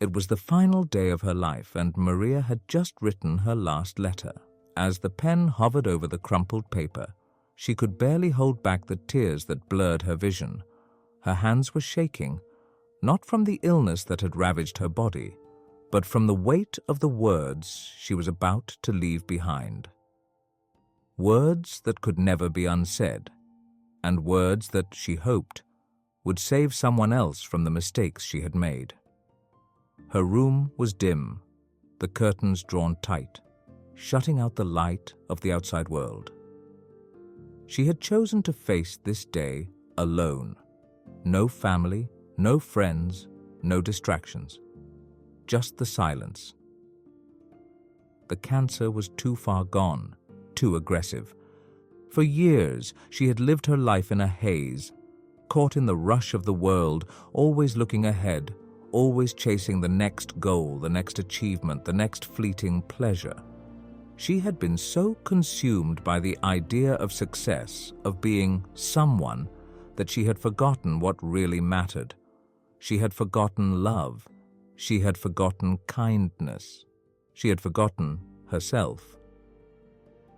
It was the final day of her life, and Maria had just written her last letter. As the pen hovered over the crumpled paper, she could barely hold back the tears that blurred her vision. Her hands were shaking, not from the illness that had ravaged her body, but from the weight of the words she was about to leave behind. Words that could never be unsaid, and words that she hoped would save someone else from the mistakes she had made. Her room was dim, the curtains drawn tight, shutting out the light of the outside world. She had chosen to face this day alone. No family, no friends, no distractions. Just the silence. The cancer was too far gone, too aggressive. For years, she had lived her life in a haze, caught in the rush of the world, always looking ahead, always chasing the next goal, the next achievement, the next fleeting pleasure. She had been so consumed by the idea of success, of being someone, that she had forgotten what really mattered. She had forgotten love. She had forgotten kindness. She had forgotten herself.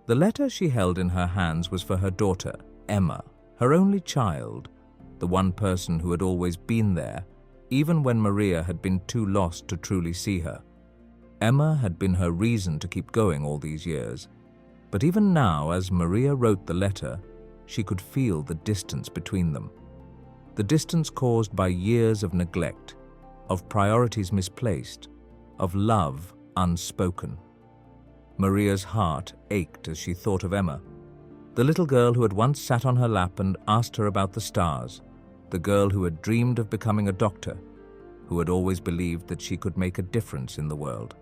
The letter she held in her hands was for her daughter, Emma, her only child, the one person who had always been there, even when Maria had been too lost to truly see her. Emma had been her reason to keep going all these years, but even now, as Maria wrote the letter, she could feel the distance between them. The distance caused by years of neglect, of priorities misplaced, of love unspoken. Maria's heart ached as she thought of Emma, the little girl who had once sat on her lap and asked her about the stars, the girl who had dreamed of becoming a doctor, who had always believed that she could make a difference in the world.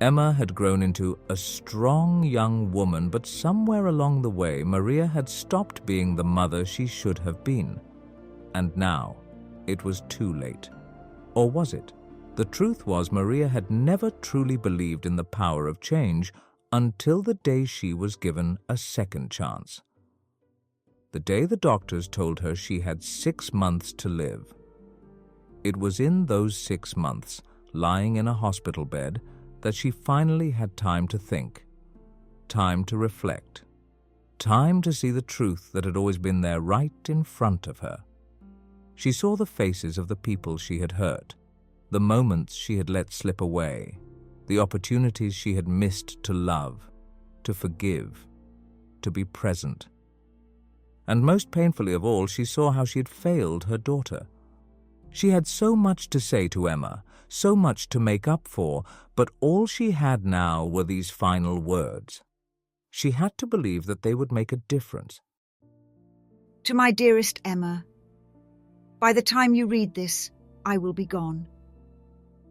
Emma had grown into a strong young woman, but somewhere along the way, Maria had stopped being the mother she should have been. And now, it was too late. Or was it? The truth was, Maria had never truly believed in the power of change until the day she was given a second chance. The day the doctors told her she had 6 months to live. It was in those 6 months, lying in a hospital bed, that she finally had time to think, time to reflect, time to see the truth that had always been there right in front of her. She saw the faces of the people she had hurt, the moments she had let slip away, the opportunities she had missed to love, to forgive, to be present. And most painfully of all, she saw how she had failed her daughter. She had so much to say to Emma, so much to make up for, but all she had now were these final words. She had to believe that they would make a difference. To my dearest Emma, by the time you read this, I will be gone.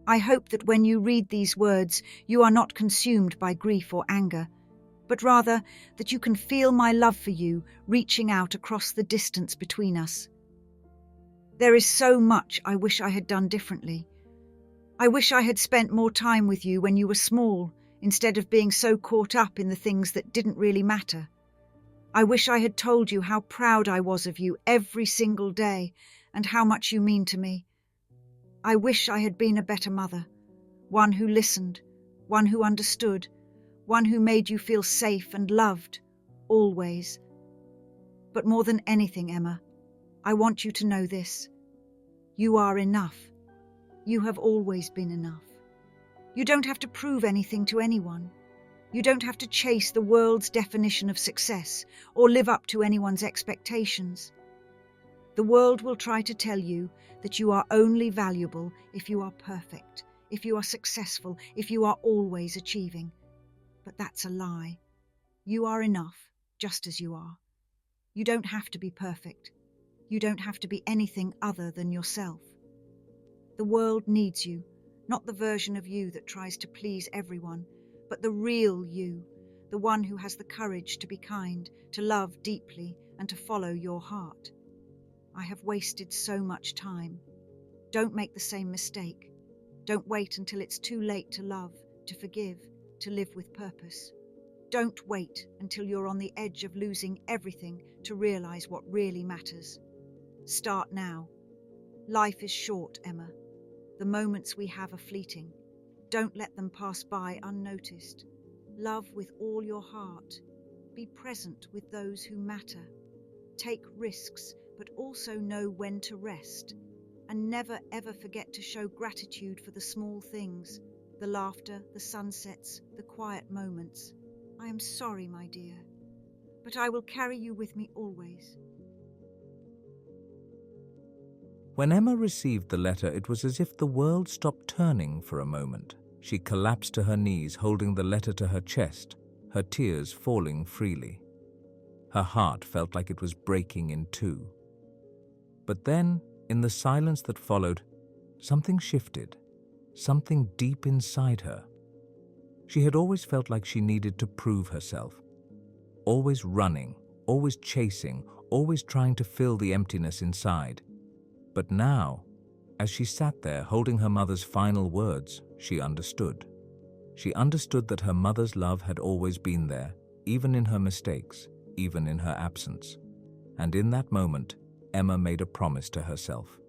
I hope that when you read these words, you are not consumed by grief or anger, but rather that you can feel my love for you reaching out across the distance between us. There is so much I wish I had done differently. I wish I had spent more time with you when you were small, instead of being so caught up in the things that didn't really matter. I wish I had told you how proud I was of you every single day and how much you mean to me. I wish I had been a better mother, one who listened, one who understood, one who made you feel safe and loved, always. But more than anything, Emma, I want you to know this. You are enough. You have always been enough. You don't have to prove anything to anyone. You don't have to chase the world's definition of success or live up to anyone's expectations. The world will try to tell you that you are only valuable if you are perfect, if you are successful, if you are always achieving. But that's a lie. You are enough, just as you are. You don't have to be perfect. You don't have to be anything other than yourself. The world needs you, not the version of you that tries to please everyone, but the real you, the one who has the courage to be kind, to love deeply, and to follow your heart. I have wasted so much time. Don't make the same mistake. Don't wait until it's too late to love, to forgive, to live with purpose. Don't wait until you're on the edge of losing everything to realize what really matters. Start now. Life is short, Emma. The moments we have are fleeting. Don't let them pass by unnoticed. Love with all your heart. Be present with those who matter. Take risks, but also know when to rest. And never ever forget to show gratitude for the small things, the laughter, the sunsets, the quiet moments. I am sorry, my dear, but I will carry you with me always. When Emma received the letter, it was as if the world stopped turning for a moment. She collapsed to her knees, holding the letter to her chest, her tears falling freely. Her heart felt like it was breaking in two. But then, in the silence that followed, something shifted, something deep inside her. She had always felt like she needed to prove herself, always running, always chasing, always trying to fill the emptiness inside. But now, as she sat there holding her mother's final words, she understood. She understood that her mother's love had always been there, even in her mistakes, even in her absence. And in that moment, Emma made a promise to herself.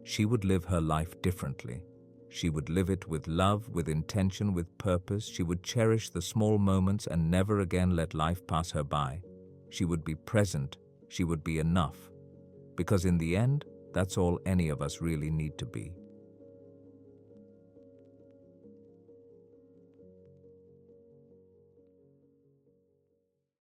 She would live her life differently. She would live it with love, with intention, with purpose. She would cherish the small moments and never again let life pass her by. She would be present. She would be enough. Because in the end, that's all any of us really need to be.